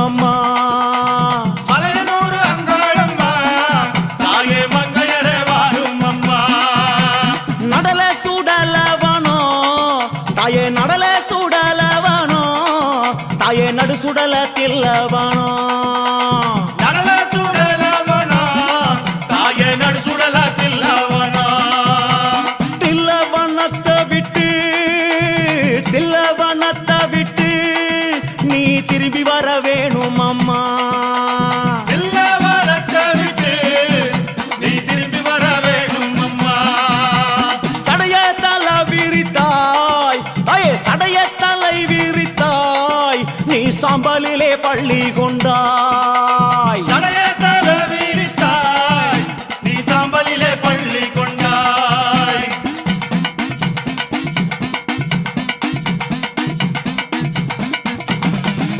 அம்மா. மலையனூர் அங்காளம்மா தாயே மங்கையரே வாரும் அம்மா. நடல சுடலவனோ தாயே நடல சுடலவனோ தாயே நடு சுடல தில்லவனோ. நடல சுடலவனோ தாயே நடு சுடல தில்லவனோ. தில்லவனத்தை விட்டு நீ திரும்பி வர வேணும் அம்மா. தில்லவனத்தை விட்டு நீ திரும்பி வர வேணும் அம்மா. சடைய தலை விரித்தாய் தாயே சடைய தலை விரித்தாய் நீ சாம்பலிலே பள்ளி கொண்டாய். சடைய தலை விரித்தாய் நீ சாம்பலிலே பள்ளி கொண்டாய்.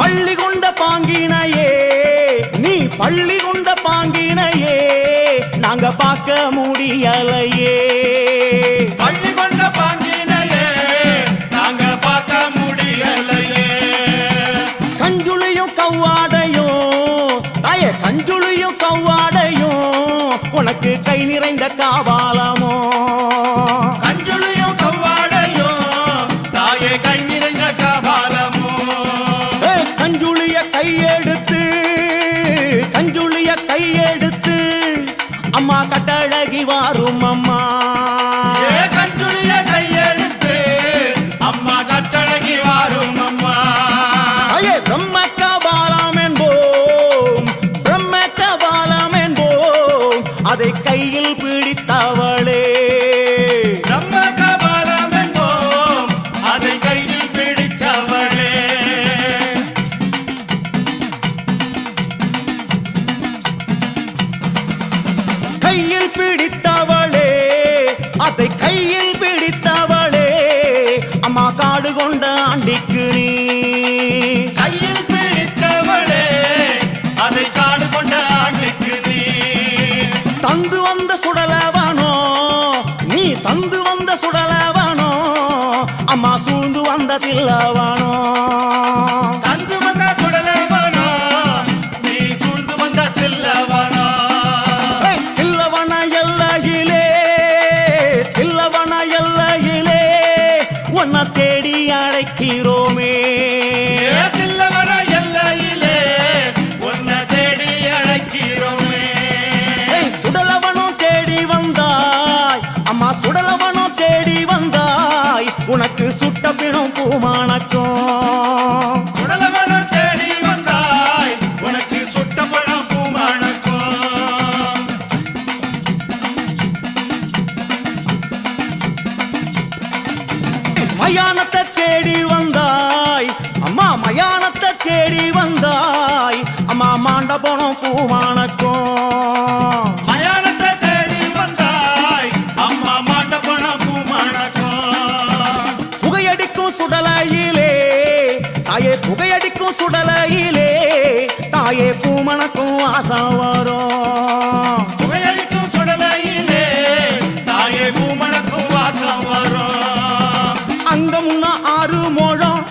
பள்ளி கொண்ட பாங்கினையே நீ பள்ளி கொண்ட பாங்கினையே நாங்க பார்க்க முடியலையே. பள்ளி கொண்ட பாங்கினையே நாங்க பார்க்க முடியலையே. கஞ்சுளியும் கவ்வாடையும் தாயே கஞ்சுளியும் கவ்வாடையும் உனக்கு கை நிறைந்த காவாலமோ. கஞ்சுளியும் கவ்வாடையும் தாயே கை நிறைந்த காபாலமோ. கஞ்சுளிய கையெடுத்து அம்மா கட்டழகி வாரும் அம்மா. கஞ்சுளிய கையெடுத்து அம்மா கட்டழகி வாரும் அம்மா. ஐயே பிரம்ம கபாலம் என்போம் பிரம்ம கபாலம் என்போம் அதை கையில் பிடித்தவளே. பிரம்ம கபாலம் என்போம் அதை கையில் பிடித்தவளே. கையில் பிடித்தவளே அதை கையில் பிடித்தவளே அம்மா காடு கொண்ட ஆண்டிக்கு நீ. கையில் பிடித்தவளே அதை காடு கொண்ட ஆண்டுக்கு நீ. தந்து வந்த சுடலவனோ நீ தந்து வந்த சுடலவனோ அம்மா சூழ்ந்து வந்த தில்லவனோ. தந்து வந்த சுடலவனோ நீ சூழ்ந்து வந்த தில்லவனோ. தில்லவன எல்லையிலே உன்னை தேடி அழைக்கிறோமே. தில்லவன எல்லையிலே உன்னை தேடி அழைக்கிறோமே. சுடலவனும் தேடி வந்தாய் அம்மா சுடலவனும் தேடி வந்தாய் உனக்கு சுட்ட பிணம் பூமானக்கும். சுடலவன தேடி வந்தாய் உனக்கு சுட்ட பழம் பூமானக்கும். மயானத்தை தேடி வந்தாய் அம்மா மயானத்தை தேடி வந்தாய் அம்மா மாண்ட போனோம் பூமானக்கும். மயானத்தை தேடி வந்தாய் அம்மா மாட்ட பணம் பூமானக்கும். புகையடிக்கும் சுடலையிலே தாயே புகையடிக்கும் சுடலையிலே தாயே பூமணக்கும் ஆசை வரும். புகையடிக்கும் சுடலையிலே தாயே பூமணக்கும் வாசம் வரும். அங்க முன்ன 6 முழம்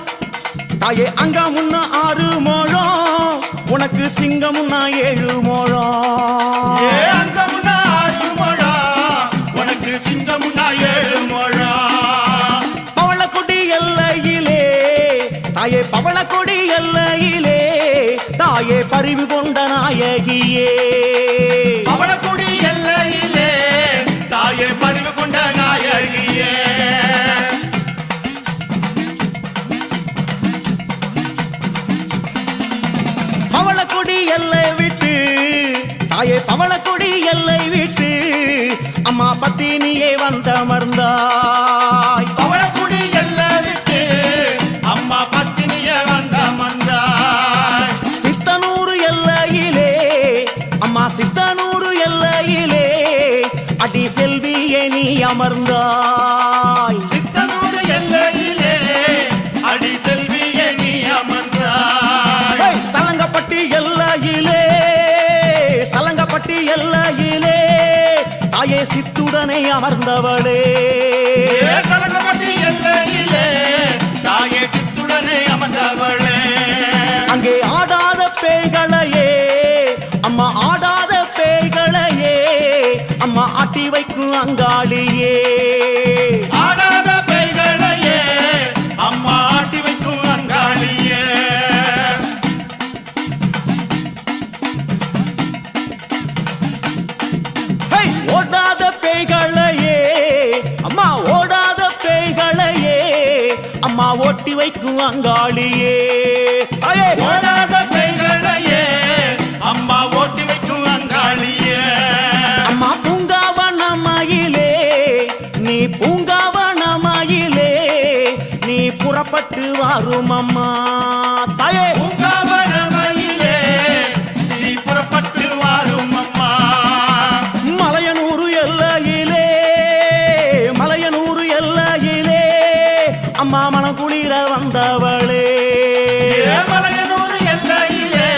தாயே அங்க முன்ன 6 முழம் உனக்கு சிங்கம் முன்னா 7 முழம். அங்க முன்னா 6 முழம் உனக்கு சிங்கம் முன்னா 7 முழம். பவளக்கொடி எல்லையிலே தாயே பவளக்கொடி எல்லையிலே தாயே பரிவு கொண்ட நாயகியே. பவளக்கொடி எல்லையிலே தாயே பரிவு கொண்ட நாயகியே. பவளக்கொடி எல்லை விட்டு தாயே பவளக்கொடி எல்லை விட்டு அம்மா பத்தினியே வந்தமர்ந்தாய். பவளக்கொடி எல்லை விட்டு அம்மா பத்தினியே வந்தமர்ந்தாய். சித்தனூர் எல்லையிலே அம்மா சித்தனூர் எல்லையிலே அடி செல்வியே நீ அமர்ந்தாய். சித்தனூர் எல்லையிலே அடி செல்வியே நீ அமர்ந்தாய். சலங்கப்பட்டி எல்லையிலே எல்லையிலே தாயே சித்துடனை அமர்ந்தவளே. சலங்கப்பட்டி எல்லையிலே தாயே சித்துடனை அமர்ந்தவளே. அங்கே ஆடாத அங்காளியே. ஆடாத பேய்களையே அம்மா ஆட்டி வைக்கும் அங்காளியே. ஓடாத பேய்களையே அம்மா, ஓடாத பேய்களையே அம்மா ஓட்டி வைக்கும் அங்காளியே. ஓடாத பேய்களையே அம்மா ஓட்டி வைக்கும் அங்காளியே. அம்மா பூங்காவனமயிலே, நீ பூங்காவனமயிலே நீ புறப்பட்டு வாரும் அம்மா தாயே. பூங்காவனமயிலே நீ புறப்பட்டு வாரும் அம்மா. மலையனூர் எல்லையிலே, மலையனூர் எல்லையிலே அம்மா மனக்குளிர வந்தவளே. மலையனூர் எல்லையிலே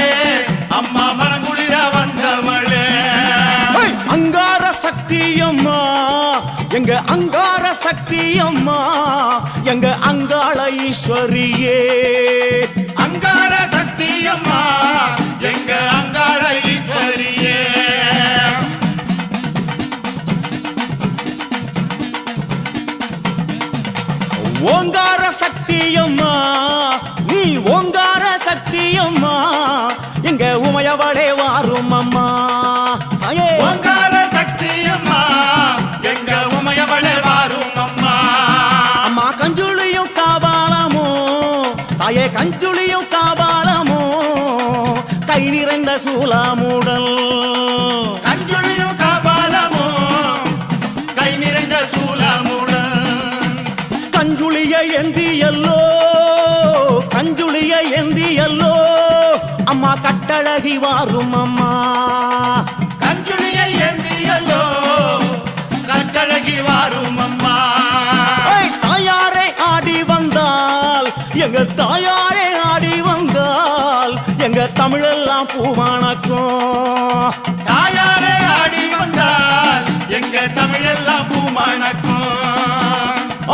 அம்மா மனங்குளிர வந்தவளே. அங்கார சக்தியம்மா, எங்க அங்கார சக்தியம்மா, எங்க அங்காள ஈஸ்வரியே. அங்கார சக்தியம்மா எங்க அங்காள ஈஸ்வரியே. ஓங்கார சக்தியம்மா, நீ ஓங்கார சக்தியம்மா, எங்க உமையவளே வாரும் அம்மா. ஓங்கார சக்தியம்மா எங்க உமையவளே வாரும் அம்மா. அம்மா கஞ்சுளியும் காபாலமோ தாயே, கஞ்சுளியும் காபாலமோ கை நிறைந்த சூலாமுடல். கஞ்சுளியும் காபாலமோ கை நிறைந்த சூலமுடன். கஞ்சுளிய எந்தியல்லோ, கஞ்சுளிய எந்தியல்லோ அம்மா கட்டழகி வாரும் அம்மா. கஞ்சுளியை ஏந்தியல்லோ கட்டழகி வாரும் அம்மா. தாயாரே ஆடி வந்தால், எங்க தாயாரே ஆடி வந்தால் எங்க தமிழெல்லாம் பூவானக்கும். தாயாரே ஆடி வந்தால் எங்க தமிழெல்லாம் பூமணக்கும்.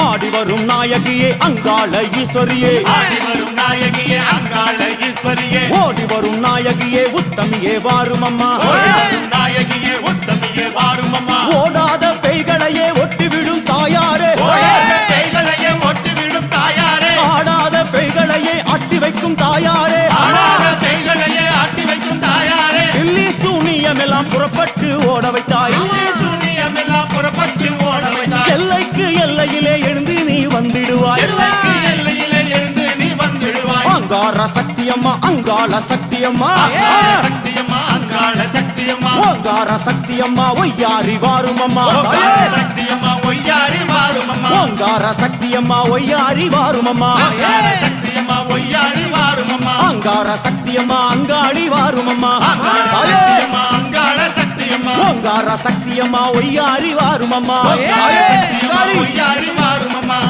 ஆடி வரும் நாயகியே அங்காள ஈஸ்வரியே, ஆடி வரும் நாயகியே அங்காள ஈஸ்வரியே. ஓடி வரும் நாயகியே உத்தமியே வாரும் அம்மா. ஓடி வரும் நாயகியே உத்தமியே வாரும் அம்மா. ஓடாத பேய்களையே ஒட்டிவிடும் தாயாரே, ஓடாத பேய்களையே ஒட்டிவிடும் தாயாரே. ஆடாத பேய்களையே அட்டி வைக்கும் தாயாரே. ஆடாத பேய்களையே ஆட்டி வைக்கும் தாயாரே. தில்லி சூனியமெல்லாம் புறப்பட்டு ஓட வைத்தாய். சூனியமெல்லாம் புறப்பட்டு ஓட வைத்தாய். எல்லைக்கு எல்லையிலே எழுந்து நீ வந்திடுவாய். எல்லைக்கு எல்லையிலே எழுந்து நீ வந்திடுவாய். அங்கார சக்தியம்மா, அங்காள சக்தியம்மா, அங்காள சக்தியம்மா அங்காள சக்தியம்மா. ஓங்கார சக்தியம்மா ஒய்யாரி வாரும் அம்மா. ஓங்கார சக்தியம்மா ஒய்யாரி வாரும் அம்மா. ஓங்கார சக்தியம்மா ஒய்யாரி வாரும் அம்மா. அங்காள சக்தியம்மா ஒய்யாரி வாரும் அம்மா. அங்கார சக்தியம்மா அங்காளி வாரும் அம்மா. அங்காள சக்தியம்மா அங்காள சக்தியம்மா. ஓங்கார சக்தியம்மா ஒய்யாரி வாரும் அம்மா. ஓங்கார சக்தியம்மா ஒய்யாரி வாரும் அம்மா.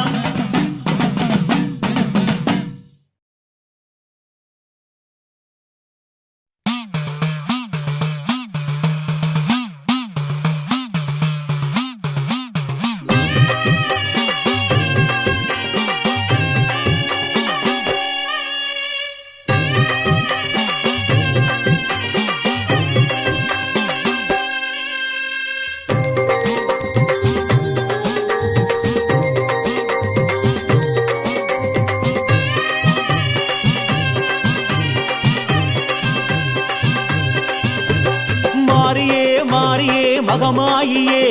மகமாயியே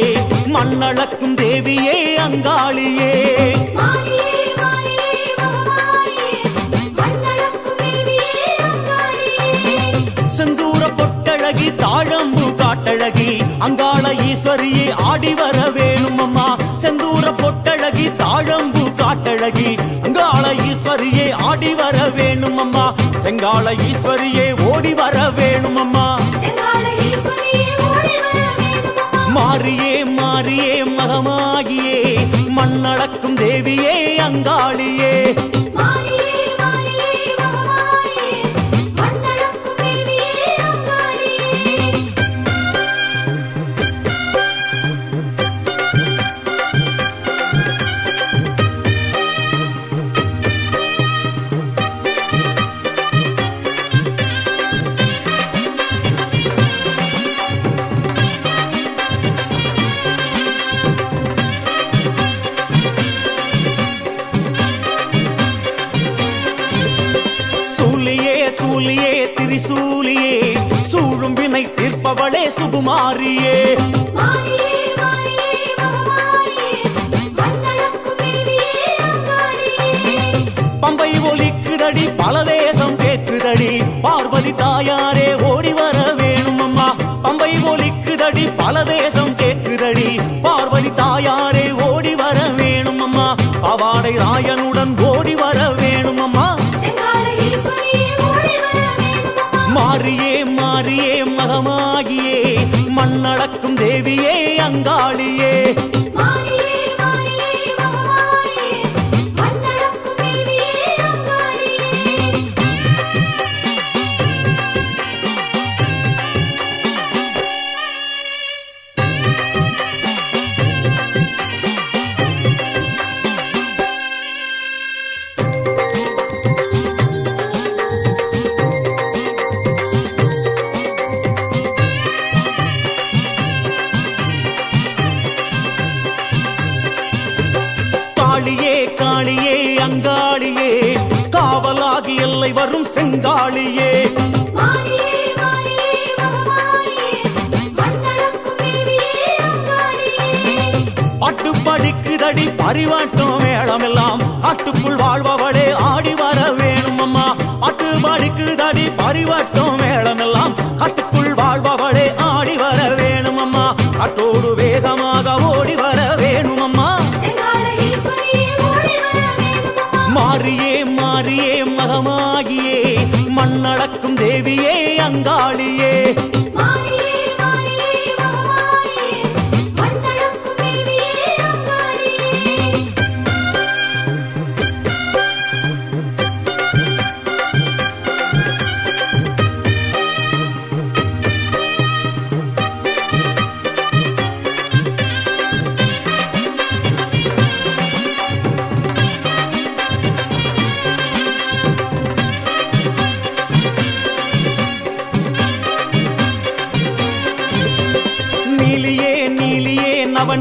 மண்ணளக்கும் தேவியே அங்காளியே. செந்தூர பொட்டழகி தாழம்பு காட்டழகி அங்காள ஈஸ்வரியே ஆடி வர வேணும் அம்மா. செந்தூர பொட்டழகி தாழம்பு காட்டழகி அங்காள ஈஸ்வரியே ஆடி வர வேணும் அம்மா. செங்காள ஈஸ்வரியே ஓடி வர வேணும் அம்மா. மாரியே மாரியே மகமாகியே மண்ணளக்கும் தேவியே அங்காளியே. வாழ்பவளே சுகுமாரியே பம்பை ஒலிக்குதடி பல தேசம் கேட்குதடி பார்வதி தாயாரே ஓடி வர வேணும் அம்மா பம்பை ஒலிக்குதடி பல தேசம் கேட்குதடி பார்வதி தாயாரே ஓடி வர வேணும் அம்மா பாவாடை ராயனுடன் ஓடி வர வேணும் அம்மா மாரியே மாரியே மகமாகியே மண்ணடக்கும் தேவியே அங்காளியே காளியே காளியே அங்காளியே காவலாகி எல்லை வரும் செங்காளியே பாட்டு படிக்குதடி பரிவாட்டம் மேளமெல்லாம் காட்டுக்குள் வாழ்பவளே ஆடி வர வேணும் அம்மா பாட்டு படிக்குதடி பரிவாட்டம் மேளமெல்லாம் காட்டுக்குள் வாழ்பவளே ஆடி வர வேணும் அம்மா காட்டோடு வேகமாக ஓடி வர வேணும் அம்மா மாரியே மாரியே மகமாகியே மண்ணடக்கும் தேவியே அங்காளியே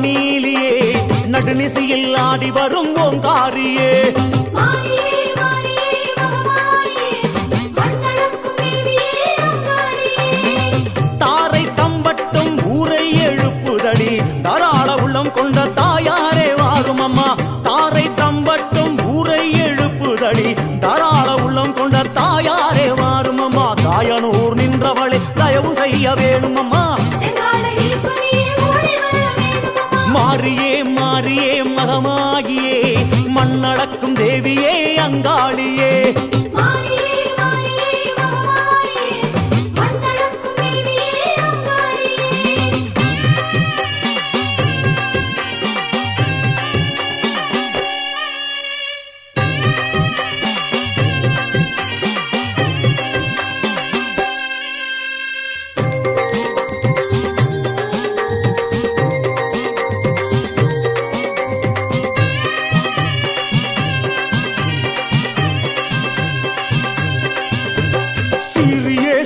நீலியே நடுநிசையில் ஆடி வரும் ஓங்காரியே தாரை தம்பட்டும் ஊரை எழுப்புதடி தாராள உள்ளம் கொண்ட தாயாரே வாரும் அம்மா தாரை தம்பட்டும் ஊரை எழுப்புதடி தாராள உள்ளம் கொண்ட தாயாரே வாரும் அம்மா தாயனூர் நின்றவளை தயவு செய்ய வேணும் அம்மா மாரியே மாரியே மகமாகியே மண்ணடக்கும் தேவியே அங்காளியே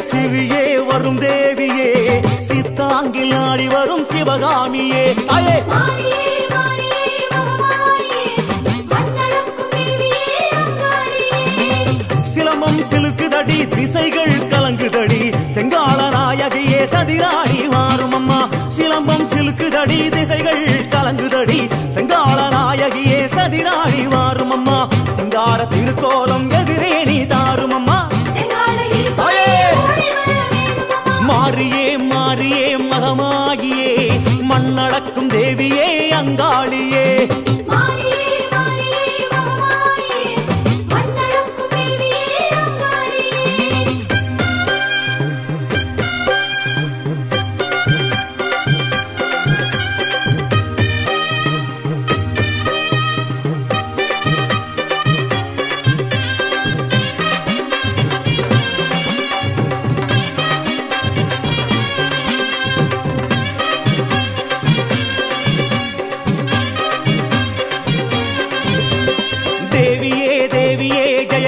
சிறியே வரும் தேவியே சித்தாங்கில் ஆடி வரும் சிவகாமியே அயே சிலம்பம் சிலுக்குதடி திசைகள் கலங்குதடி செங்கால நாயகியே சதிராடி வாரும் அம்மா சிலம்பம் சிலுக்குதடி திசைகள் கலங்குதடி செங்கால நாயகியே சதிராடி வாரும் அம்மா சிங்கார திருக்கோலம் எதிரே நீ தாரும் அம்மா மாரியே மாரியே மகமாகியே மண்ணடக்கும் தேவியே அங்காளியே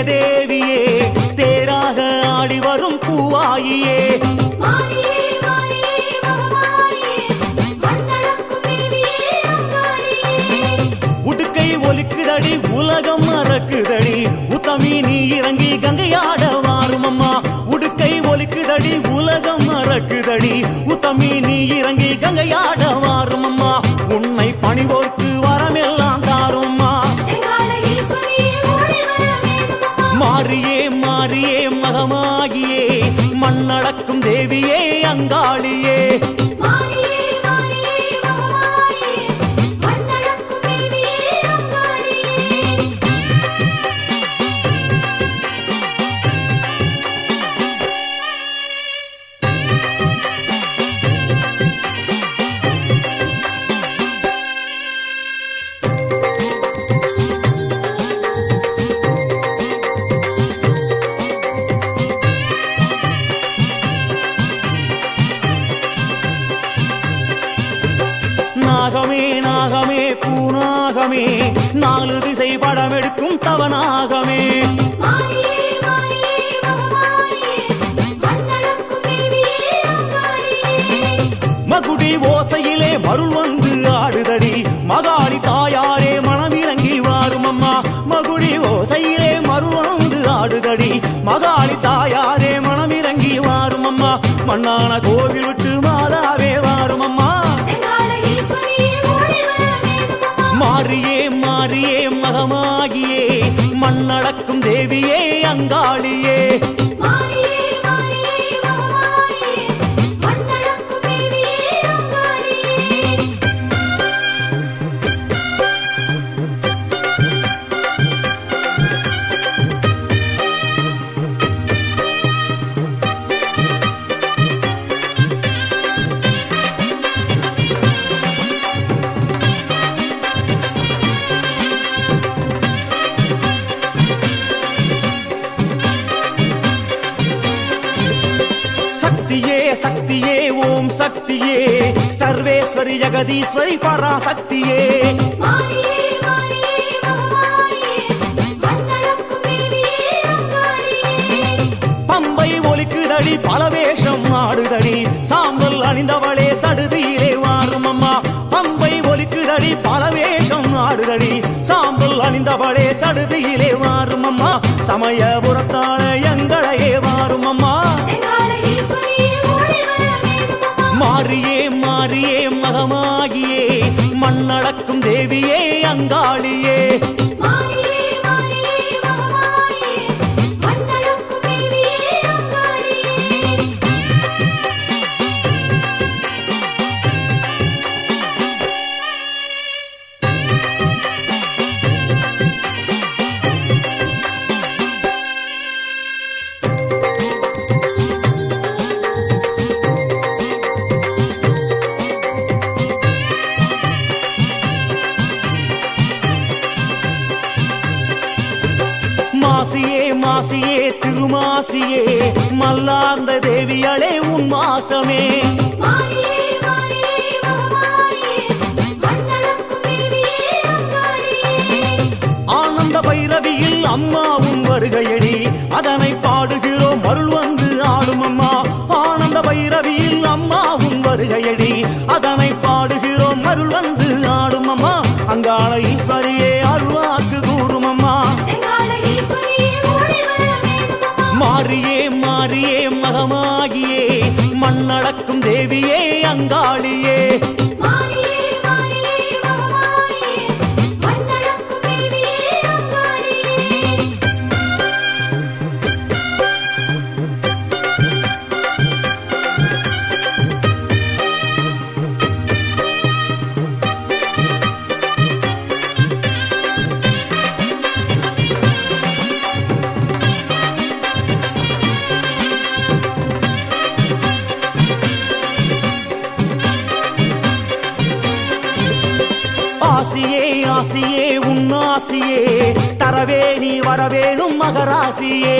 தேவியே தேராக ஆடி வரும் பூவாயியே உடுக்கை ஒலிக்குதடி உலகம் மறக்குதடி உத்தமி நீ இறங்கி கங்கையாட வாரும் அம்மா உடுக்கை ஒலிக்குதடி உலகம் மறக்குதடி கௌதமி நீ இறங்கி கங்கையாட வாரும் அம்மா உன்னை பணிவோர்க்கு வரமெல்லாம் தாரும்மா மாறியே மாறியே மகமாகியே மண்ணடக்கும் தேவியே அங்காளியே நாகமே நாகமே பூநாகமே நாலு திசை படம் எடுக்கும் தவநாகமே மகுடி ஓசையிலே மருள் வந்து ஆடுதடி மகாளி தாயாரே மனமிறங்கி வாரும் அம்மா மகுடி ஓசையிலே மருள் வந்து ஆடுதடி மகாளி தாயாரே மனமிறங்கி வாரும் அம்மா மண்ணான கோவில் விட்டு மாதாவே வாரும் அம்மா மாறியே மாறியே மகமாகியே மண்ணடக்கும் தேவியே அங்காளியே சக்தியே ஓம் சக்தியே சர்வேஸ்வரி ஜெகதீஸ்வரி பராசக்தியே பம்பை ஒலிக்குதடி பலவேஷம் ஆடுதடி சாம்பல் அணிந்தவளே சடுதியிலே வாரும் அம்மா பம்பை ஒலிக்குதடி பலவேஷம் ஆடுதடி சாம்பல் அணிந்தவளே சடுதியிலே வாரும் அம்மா சமயபுரத்தான எங்களையே வாரும் அம்மா மாறியே மாறியே மகமாகியே மண்ணடக்கும் தேவியே அங்காளியே மாசியே மாசியே திருமாசியே மல்லார்ந்த தேவியளே உன் மாசமே ஆனந்த பைரவியில் அம்மாவும் வருகையடி அதனை பாடுகிறோம் அருள் வந்து ஆடும் அம்மா ஆனந்த பைரவியில் அம்மாவும் வருகையடி அதனை பாடுகிறோம் அருள் வந்து ஆடும் அம்மா அங்காள ஈஸ்வரியே அருள்வாக்கு கூறும் அம்மா மாறியே மாறியே மகமாகியே மண்ணடக்கும் தேவியே அங்காளியே ஆசியே ஆசியே உன்னாசியே தரவே நீ வரவேணும் மகராசியே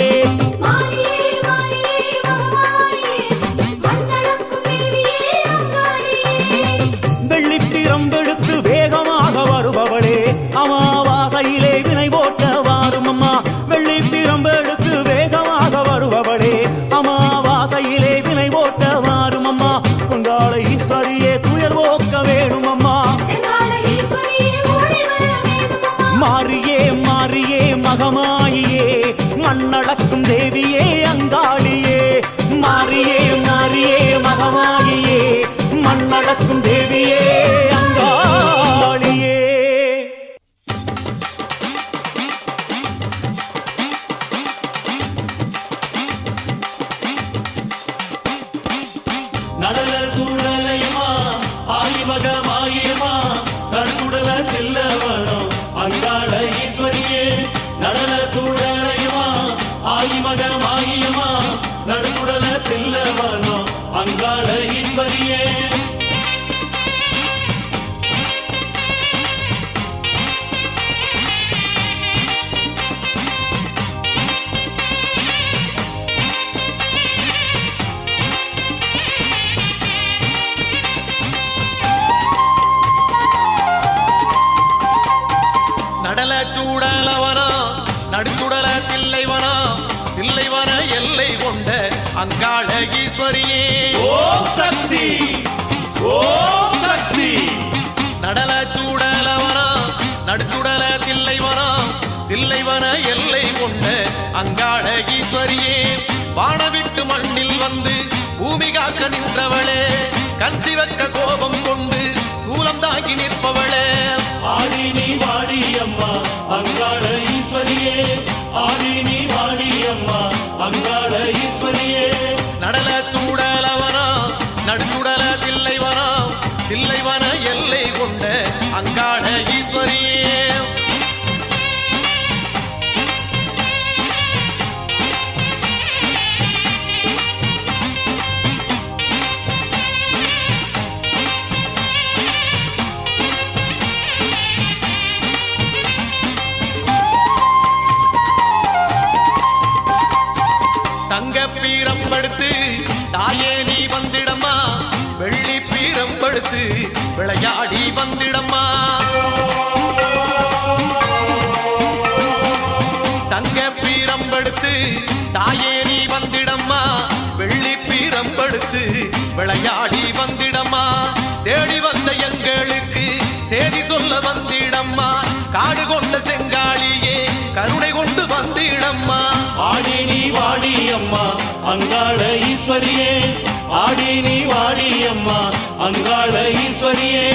வெள்ளித்திரம்பெடுத்து வேகமாக வருபவளே அமாவாசையிலே வினை போட்ட வாரும் அம்மா வெள்ளித்திரம்பெடுத்து வேகமாக வருபவளே அமாவாசையிலே வினை போட்ட வாரும் அம்மா உங்காள ஈஸ்வரியே துயர் போக்க வேணும் அம்மா மாறியே மாறியே மகமாயியே மண்ணடக்கும் தேவியே அங்காளியே மாறியே மாறியே மகமாயியே கற்பக மாயம்மா நடுக்குடல தில்லவனோ அங்காள ஈஸ்வரியே நடல சூடலவனா நடுச்சுடல தில்லைவனா தில்லைவன எல்லை கொண்ட அங்காள ஈஸ்வரியே ஓம் சக்தி ஓம் சக்தி நடல சூடலவனா நடுச்சுடல தில்லைவனா தில்லைவன எல்லை கொண்ட அங்காள ஈஸ்வரியே வானவிட்டு மண்ணில் வந்து பூமி காக்க நின்றவளே கண் சிவக்க கோபம் கொண்டு சூலம் தாங்கி நிற்பவளே ஆடி நீ வாடி அம்மா அங்காள ஈஸ்வரியே ஆடி நீ வாடி அம்மா அங்காள ஈஸ்வரியே நடல சூடலவனா நடுச்சுடல தில்லைவனா தில்லைவன எல்லை கொண்ட அங்காள ஈஸ்வரியே தங்க பீரம் படுத்து தாயே நீ வந்திடம்மா வெள்ளி பீரம் படுத்து விளையாடி வந்திடம்மா தங்க பீரம் படுத்து தாயே நீ வந்திடம்மா வெள்ளி பீரம் படுத்து விளையாடி வந்திடம்மா தேடி வந்த எங்களுக்கு சேதி சொல்ல வந்திடம்மா காடு கொண்ட செங்காளியே கருணை கொண்டு வந்திடம்மா ஆடி நீ வாடி அம்மா அங்காள ஈஸ்வரியே ஆடி நீ வாடி அம்மா அங்காள ஈஸ்வரியே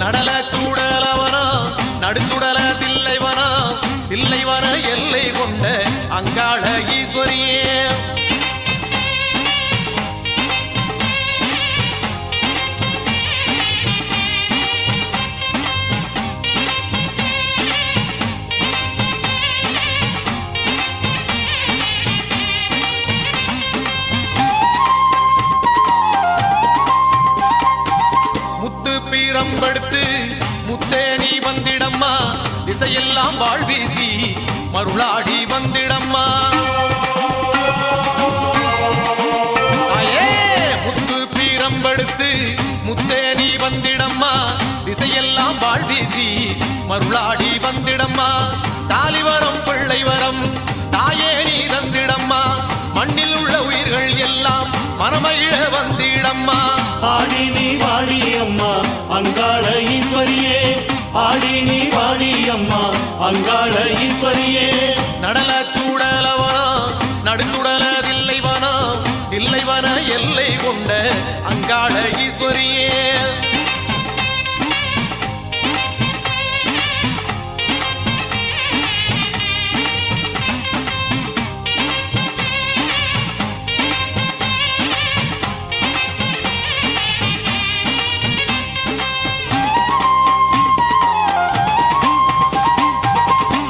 நடல சூடலவனா நடுச்சுடல தில்லைவனா தில்லைவன எல்லை கொண்ட அங்காள ஈஸ்வரியே முத்து பீரம் படுத்து முத்தே நீ வந்திடம்மா திசையெல்லாம் வாழ்வீசி மருளாடி வந்திடம்மா ஆயே முத்து பீரம் படுத்து முத்தே நீ வந்திடம்மா திசையெல்லாம் வாழ்வீசி மருளாடி வந்திடம்மா தாலிவரம் பிள்ளை வரம் தாயே நீ தந்திடம்மா மண்ணில் உள்ள உயிர்கள் எல்லாம் மனமகிழ வந்திடம்மா ஆடி நீ வாடி அம்மா அங்காள ஈஸ்வரியே ஆடி நீ வாடி அம்மா அங்காள ஈஸ்வரியே நடல சூடலவனா நடுச்சுடல தில்லைவனா தில்லைவன எல்லை கொண்ட அங்காள ஈஸ்வரியே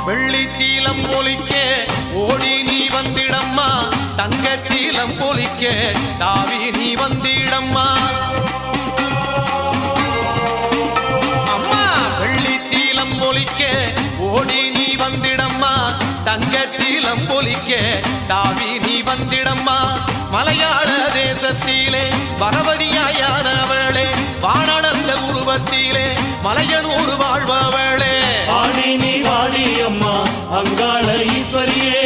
வெள்ளிச்சீலம் ஒலிக்க ஓடி நீ வந்திடம்மா தங்கச்சீலம் ஒலிக்க தாவி நீ வந்திடம்மா அம்மா வெள்ளிச்சீலம் ஒலிக்க ஓடி நீ வந்திடம்மா தங்கச்சீலம் ஒலிக்க தாவி நீ வந்திடம்மா மலையாள தேசத்திலே பகவதியாயானவளே வானடந்த உருவத்திலே மலையனூர் வாழ்பவளே ஆடி நீ வாடி அம்மா அங்காள ஈஸ்வரியே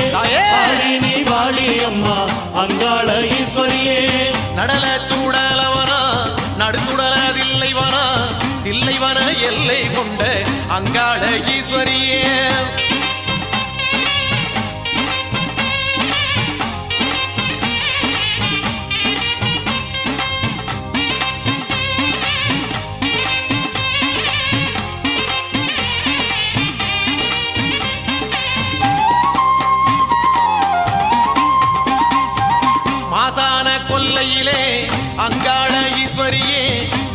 ஆடி நீ வாடி அம்மா அங்காள ஈஸ்வரியே நடல சூடலவனா நடுச்சுடல தில்லைவனா தில்லைவன எல்லை கொண்ட அங்காள ஈஸ்வரியே மாசான கொல்லையிலே அங்காள ஈஸ்வரியே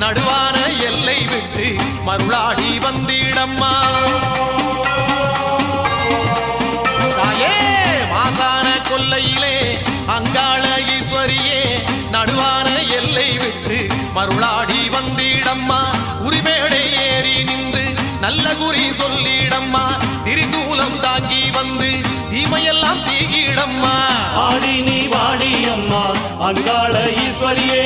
நடுவான எல்லை விட்டு மருளாடி வந்திடம்மா தாயே மாசான கொல்லையிலே அங்காள ஈஸ்வரியே நடுவான எல்லை விட்டு மருளாடி வந்திடம்மா உரிமேடை ஏறி நின்று நல்ல குறி சொல்லிடம்மா திரிசூலம் தாங்கி வந்து தீமையெல்லாம் சீகிடம்மா ஆடி நீ வாடி அம்மா அங்காள ஈஸ்வரியே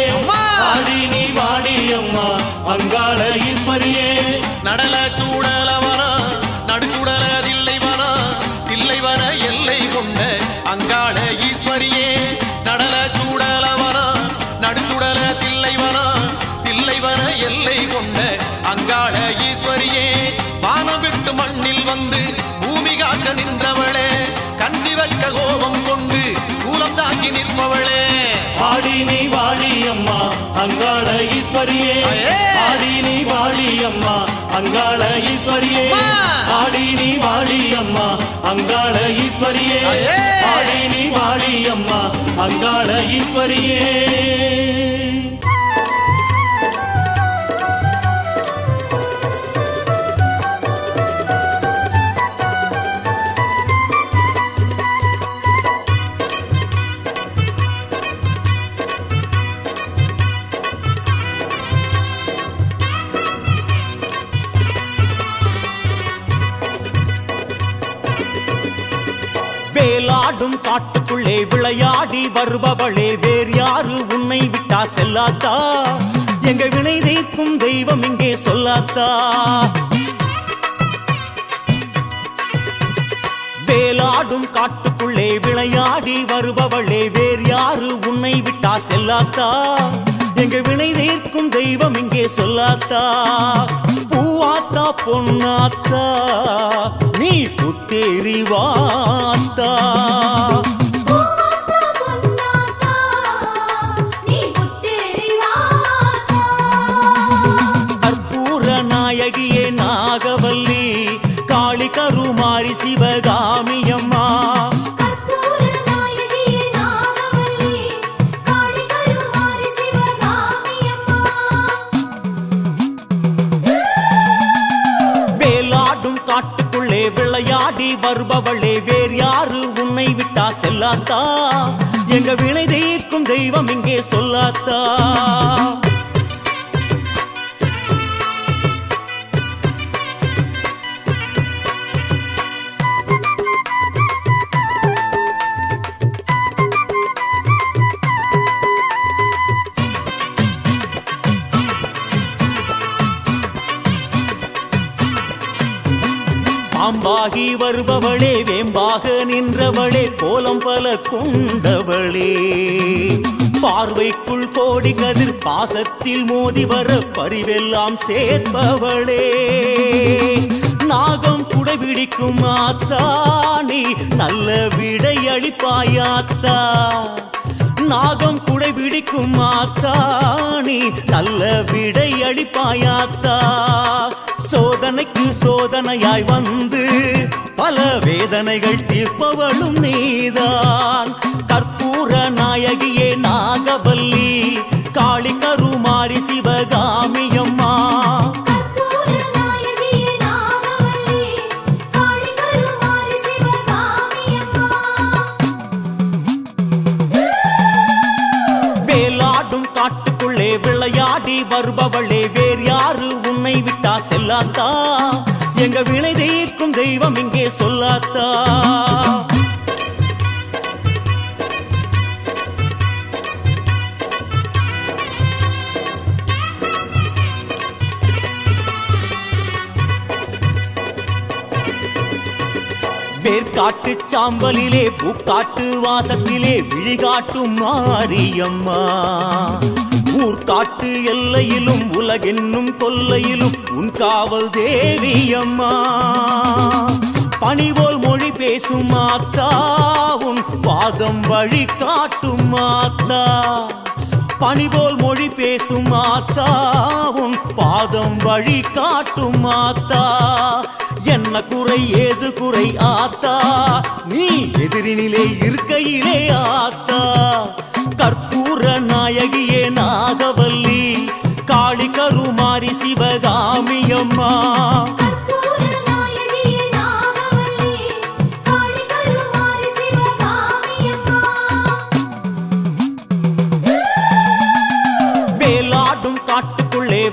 ஆடி நீ வாடி அம்மா அங்காள ஈஸ்வரியே நடல சூடலவனா நடுச்சுடல தில்லைவனா தில்லைவன எல்லை கொண்ட அங்காள ஈஸ்வரியே நடல சூடலவனா நடுச்சுடல தில்லைவனா தில்லைவன எல்லை கொண்ட அங்காள ஈஸ்வரியே வானம் விட்டு மண்ணில் வந்து பூமி காக்க நின்றவளே கஞ்சி வைக்க கோபம் கொண்டு சூலம் தாக்கி நிற்பவளே ஆடி நீ வாடி அம்மா அங்காள ஈஸ்வரியே ஆடி நீ வாடி அம்மா அங்காள ஈஸ்வரியே ஆடி நீ வாடி அம்மா அங்காள ஈஸ்வரியே ஆடி நீ வாடி அம்மா அங்காள ஈஸ்வரியே வேலாடும் காட்டுக்குள்ளே விளையாடி வருபவளே வேறு யாரு உன்னை விட்டா செல்லாத்தா எங்க வினை தீர்க்கும் தெய்வம் இங்கே சொல்லாத்தா வேலாடும் காட்டுக்குள்ளே விளையாடி வருபவளே வேறு யாரு உன்னை விட்டா செல்லாத்தா எங்க வினை தீர்க்கும் தெய்வம் இங்கே சொல்லாத்தா பூவாத்தா பொன்னாத்தா நீ புத்தேறிவாத்தா கற்பூர நாயகியே நாகவல்லி காளி கருமாரி சிவகாமியம்மா காட்டுக்குள்ளே விளையாடி வருபவளே வேறு யாரு உன்னை விட்டா செல்லாத்தா எங்க வினை தீர்க்கும் தெய்வம் இங்கே சொல்லாத்தா பாம்பாகி வருபவளே வேம்பாக நின்றவளே கோலம் பல கொண்டவளே பார்வைக்குள் கோடி கதிர் பாசத்தில் மோதி வர பரிவெல்லாம் சேர்ப்பவளே நாகம் குடைபிடிக்கும் ஆத்தா நீ நல்ல விடை அளிப்பாயாத்தா நாகம் குடைபிடிக்கும் ஆத்தா நீ நல்ல விடை அளிப்பாயாத்தா சோதனைக்கு சோதனையாய் வந்து பல வேதனைகள் தீர்ப்பவளும் நீதான் கற்பூர நாயகியே நாகவல்லி காளி கருமாரி சிவகாமியம்மா வேலாடும் காட்டுக்குள்ளே விளையாடி வருபவளே வேறு யாரு உன்னை விட்டா செல்லாத்தா எங்க வினை தீர்க்கும் தெய்வம் இங்கே சொல்லாத்தா வேர்காட்டு சாம்பலிலே பூக்காட்டு வாசத்திலே விழிகாட்டும் மாரியம்மா ஊர்காட்டு எல்லையிலும் உலகென்னும் கொல்லையிலும் உன் காவல் தேவியம்மா பணிபோல் மொழி பேசும் மாத்தா உன் பாதம் வழி காட்டும் மாத்தா பணிபோல் மொழி பேசும் மாத்தா உன் பாதம் வழி காட்டும் மாத்தா என்ன குறை ஏது குறை ஆத்தா நீ எதிரினிலே இருக்கையிலே ஆத்தா கற்பூர நாயகியே நாகவல்லி காளி கருமாரி சிவகாமியம்மா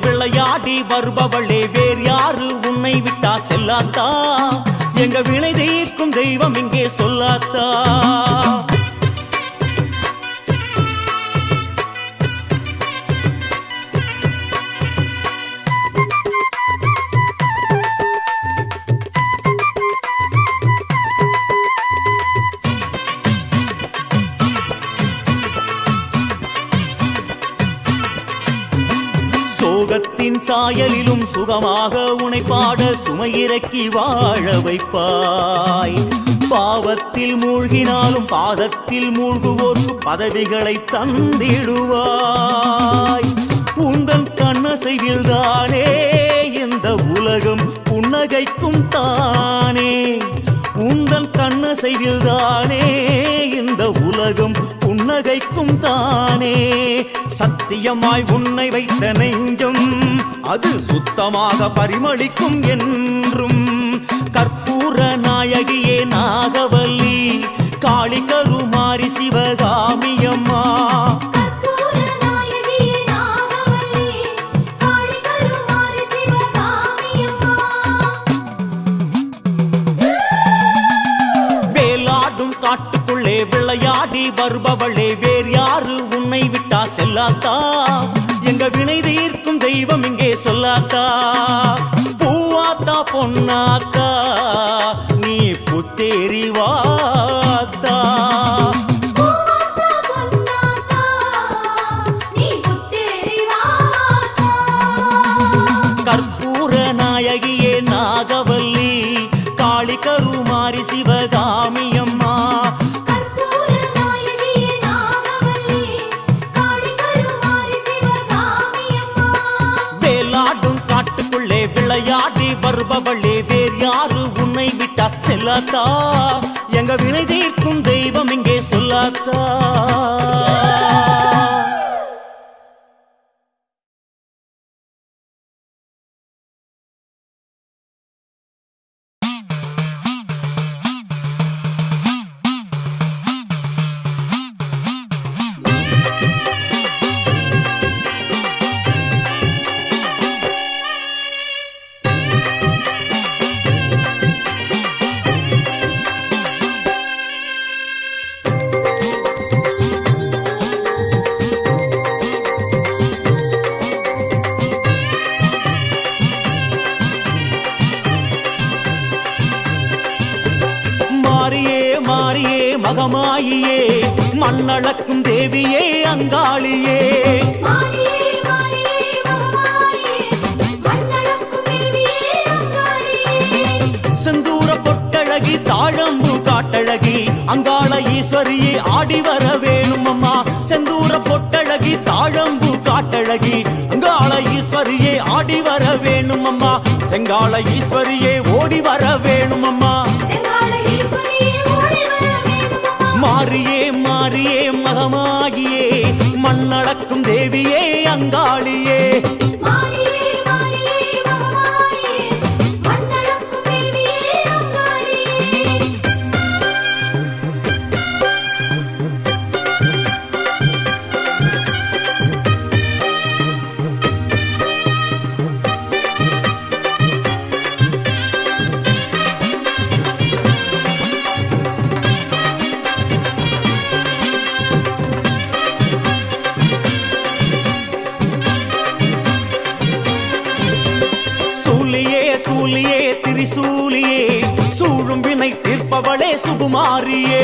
விளையாடி வருபவளே வேறு யாரு உன்னை விட்டா செல்லாத்தா எங்க வினை தீர்க்கும் தெய்வம் இங்கே சொல்லாத்தா சோகத்தின் சாயலிலும் சுகமாக உனை பாட சுமையிறக்கி வாழ வைப்பாய் பாவத்தில் மூழ்கினாலும் பாதத்தில் மூழ்குவோர்க்கு பதவிகளை தந்திடுவாய் உந்தன் கண்ணசைவில் தானே இந்த உலகம் புன்னகைக்கும் தானே உந்தன் கண்ணசைவில் தானே இந்த உலகம் புன்னகைக்கும் தானே சத்தியமாய் உன்னை வைத்த நெஞ்சம் அது சுத்தமாக பரிமளிக்கும் என்றும் கற்பூர நாயகியே நாகவல்லி காளி கருமாரி சிவகாமியம்மா காட்டுக்குள்ளே விளையாடி வருபவளே வேறு யாரு உன்னை விட்டா செல்லாத்தா எங்க வினை தீர்க்கும் தெய்வம் இங்கே சொல்லாத்தா பூவாத்தா பொன்னாத்தா நீ புத்தேரி வாத்தா கற்பூர நாயகியே நாகவல்லி காளி கருமாரி சிவகாமியம்மா வேலாடும் காட்டுக்குள்ளே விளையாடி வருபவளே வேறு யாரு உன்னை விட்டா செல்லாத்தா எங்க வினை தீர்க்கும் தெய்வம் இங்கே சொல்லாத்தா மகமாயியே மண்ணளக்கும் தேவியே அங்காளியே செந்தூர பொட்டழகி தாழம்பு காட்டழகி அங்காள ஈஸ்வரியே ஆடி வர வேணும் அம்மா செந்தூர பொட்டழகி தாழம்பு காட்டழகி அங்காள ஈஸ்வரியே ஆடி வர வேணும் அம்மா செங்காள ஈஸ்வரியே ஓடி வர வேணும் அம்மா மாரியே மாரியே மகமாகியே மண்ணளக்கும் தேவியே அங்காளியே திரிசூலியே சூழும் வினை தீர்ப்பவளே சுகுமாரியே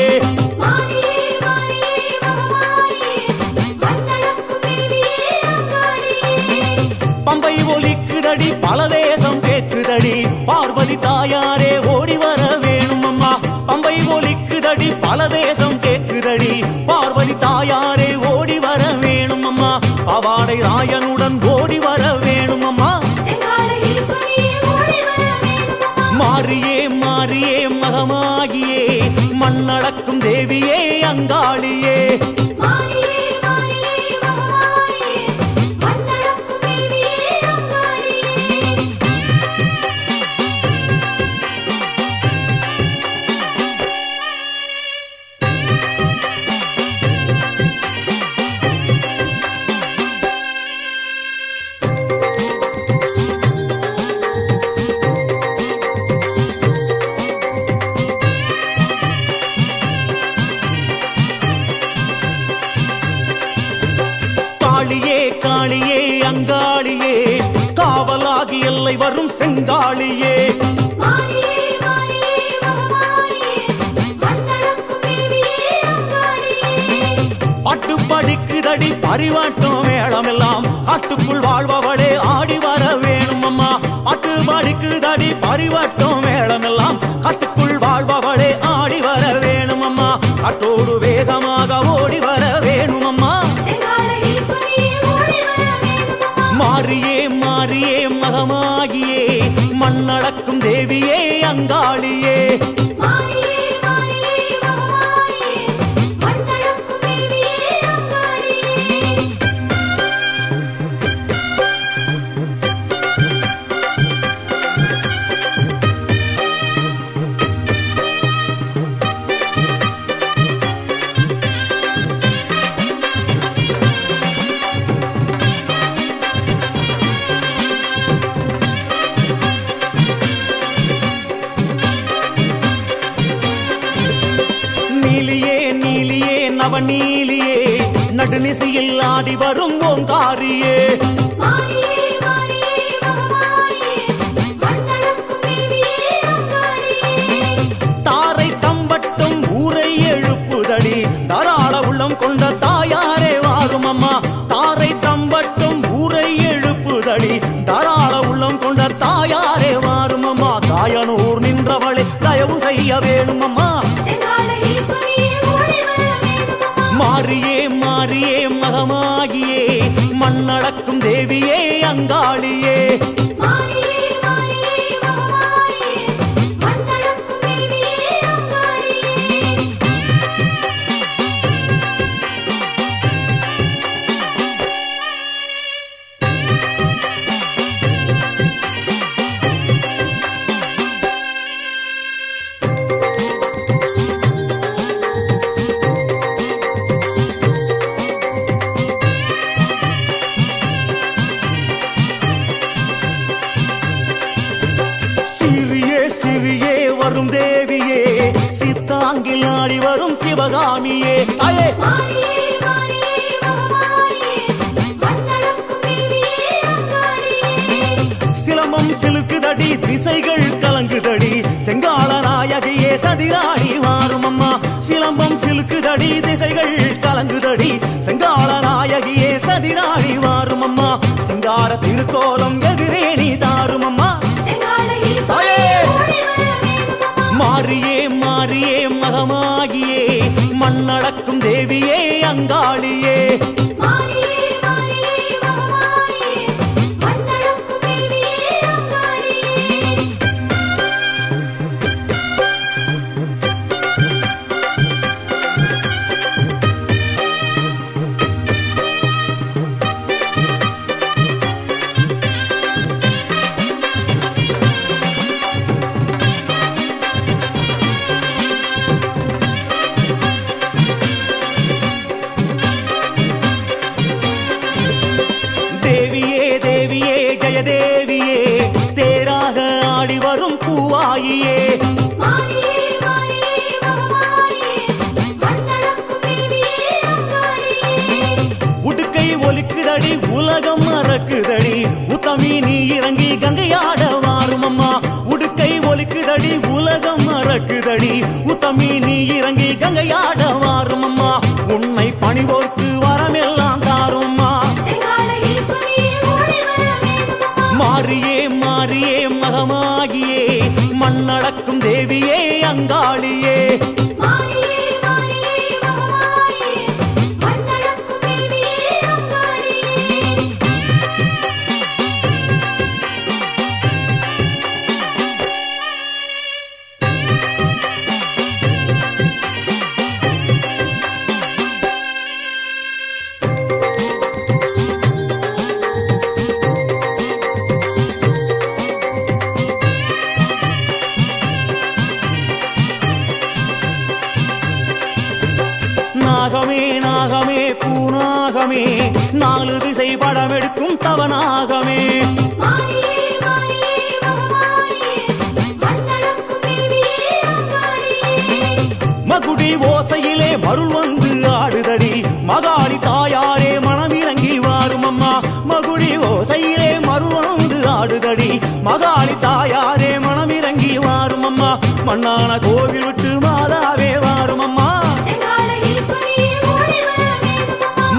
பம்பை ஒலிக்குதடி பல தேசம் கேட்குதடி பார்வதி தாயாரே ஓடி வர வேணும் அம்மா பம்பை ஒலிக்குதடி பல தேசம் கேட்குதடி பார்வதி தாயாரே ஓடி வர வேணும் அம்மா பவாடை ராயனுடன் ஓடி வர வேணும் அம்மா மாரியே மாரியே மகமாகியே மண்ணளக்கும் தேவியே அங்காளியே காளியே காளியே அங்காளியே காவலாகி எல்லை வரும் செங்காளியே பாட்டு படிக்குதடி பரிவாட்டம் மேளம் எல்லாம் காட்டுக்குள் வாழ்பவளே ஆடி வர வேணும் அம்மா பாட்டு படிக்குதடி பரிவாட்டம் மேளம் எல்லாம் காட்டுக்குள் வாழ்பவளே ஆடி வர வேணும் அம்மா காட்டோடு வேகமாக ஓடி வர வேணும் அம்மா மாறியே மாறியே மகமாகியே மண்ணடக்கும் தேவியே அங்காளியே நீலியே நடுநிசையில் ஆடி வரும் ஓங்காரியே தாரை தம்பட்டும் ஊரை எழுப்புதடி தாராள உள்ளம் கொண்ட தாயாரே வாரும் அம்மா தாரை தம்பட்டும் ஊரை எழுப்புதடி தாராள உள்ளம் கொண்ட தாயாரே வாரும் அம்மா தாயனூர் நின்றவளை தயவு செய்ய வேணும் அம்மா மாறியே மாறியே மகமாகியே மண்ணடக்கும் தேவியே அங்காளியே வரும் தேவியே சித்தாங்கில் ஆடி வரும் சிவகாமியே அயே சிலம்பம் சிலுக்குதடி திசைகள் கலங்குதடி செங்கால நாயகியே சதிராடி வாரும் அம்மா சிலம்பம் சிலுக்குதடி திசைகள் கலங்குதடி செங்கால நாயகியே சதிராடி வாரும் அம்மா சிங்கார திருக்கோலம் எதிரே நீ தாரும் அம்மா மாறியே மாறியே மகமாகியே மண்ணடக்கும் தேவியே அங்காளியே தேவியே தேராக ஆடி வரும் பூவாயியே உடுக்கை ஒலிக்குதடி உலகம் மறக்குதடி உத்தமி நீ இறங்கி கங்கையாட வாரும் அம்மா உடுக்கை ஒலிக்குதடி உலகம் மறக்குதடி உத்தமி நீ இறங்கி கங்கையாட வாரும் அம்மா உன்னை பணிவோர்க்கு வரமெல்லாம் தாரும் அம்மா மாறியே மாறியே மகமாகியே மண்ணடக்கும் தேவியே அங்காளியே நாகமே நாகமே பூநாகமே நாலு திசை படம் எடுக்கும் தவநாகமே மகுடி ஓசையிலே மருள் வந்து ஆடுதடி மகாளி தாயாரே மனமிறங்கி வா மண்ணான கோவில் விட்டு மாதாவே வாரும் அம்மா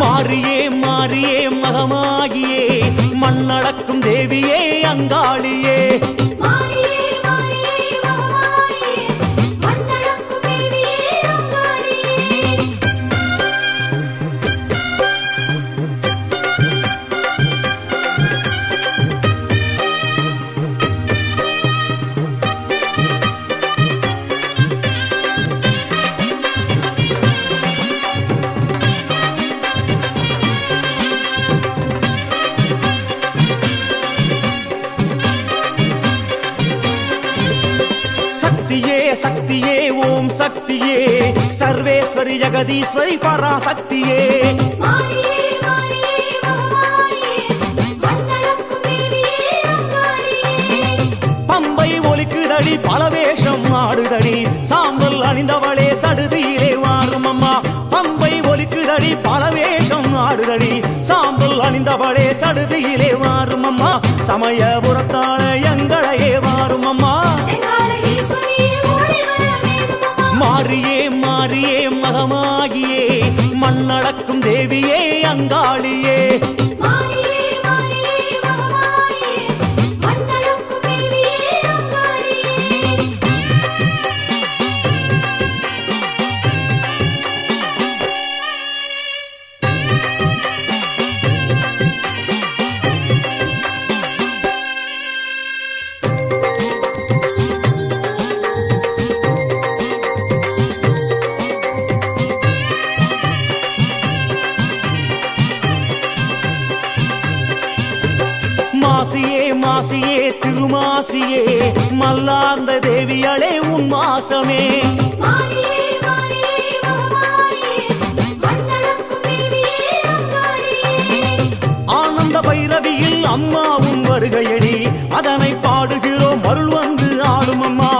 மாறியே மாறியே மகமாகியே மண்ணடக்கும் தேவியே அங்காளியே சக்தியே சக்தியே ஓம் சக்தியே சர்வேஸ்வரி ஜெகதீஸ்வரி பராசக்தியே பம்பை ஒலிக்குதடி பலவேஷம் ஆடுதடி சாம்பல் அணிந்தவளே சடுதியிலே வாரும் அம்மா பம்பை ஒலிக்குதடி பலவேஷம் ஆடுதடி சாம்பல் அணிந்தவளே சடுதியிலே வாரும் அம்மா சமயபுரத்தான எங்களையே வாரும் அம்மா மாறியே மாறியே மகமாகியே மண்ணடக்கும் தேவியே அங்காளியே மாசியே மாசியே திருமாசியே மல்லார்ந்த தேவியளே உன் மாசமே ஆனந்த பைரவியில் அம்மாவும் வருகையடி அதனை பாடுகிறோம் அருள் வந்து ஆடும் அம்மா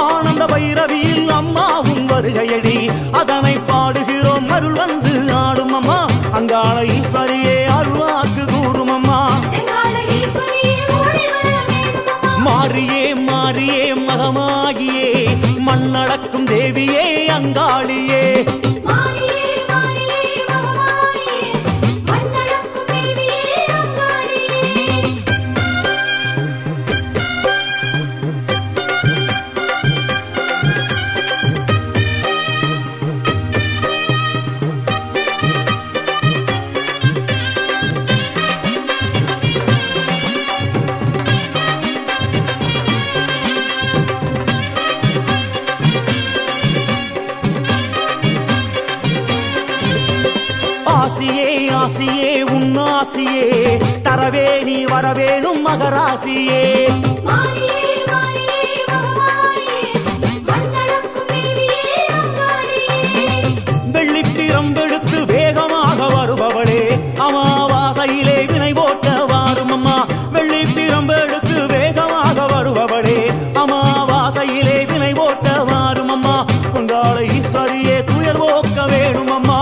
ஆனந்த பைரவியில் அம்மாவும் வருகையடி அதனை பாடுகிறோம் அருள் வந்து ஆடும் அம்மா அங்காள ஈஸ்வரியே அருள்வாக்கு கூறும் அம்மா மாறியே மாறியே மகமாகியே மண்ணடக்கும் தேவியே அங்காளியே ஆசியே ஆசியே உன்னாசியே தரவே நீ வரவேணும் மகராசியே வெள்ளிப்பிரம்பெடுத்து வேகமாக வருபவளே அமாவாசையிலே வினை போட்ட வாரும் அம்மா வெள்ளிப்பிரம்பெடுத்து வேகமாக வருபவளே அமாவாசையிலே வினை போட்ட வாரும் அம்மா உங்காள ஈஸ்வரியே துயர் போக்க வேணும் அம்மா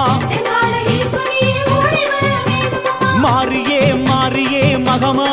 மாறியே மாறியே மகமா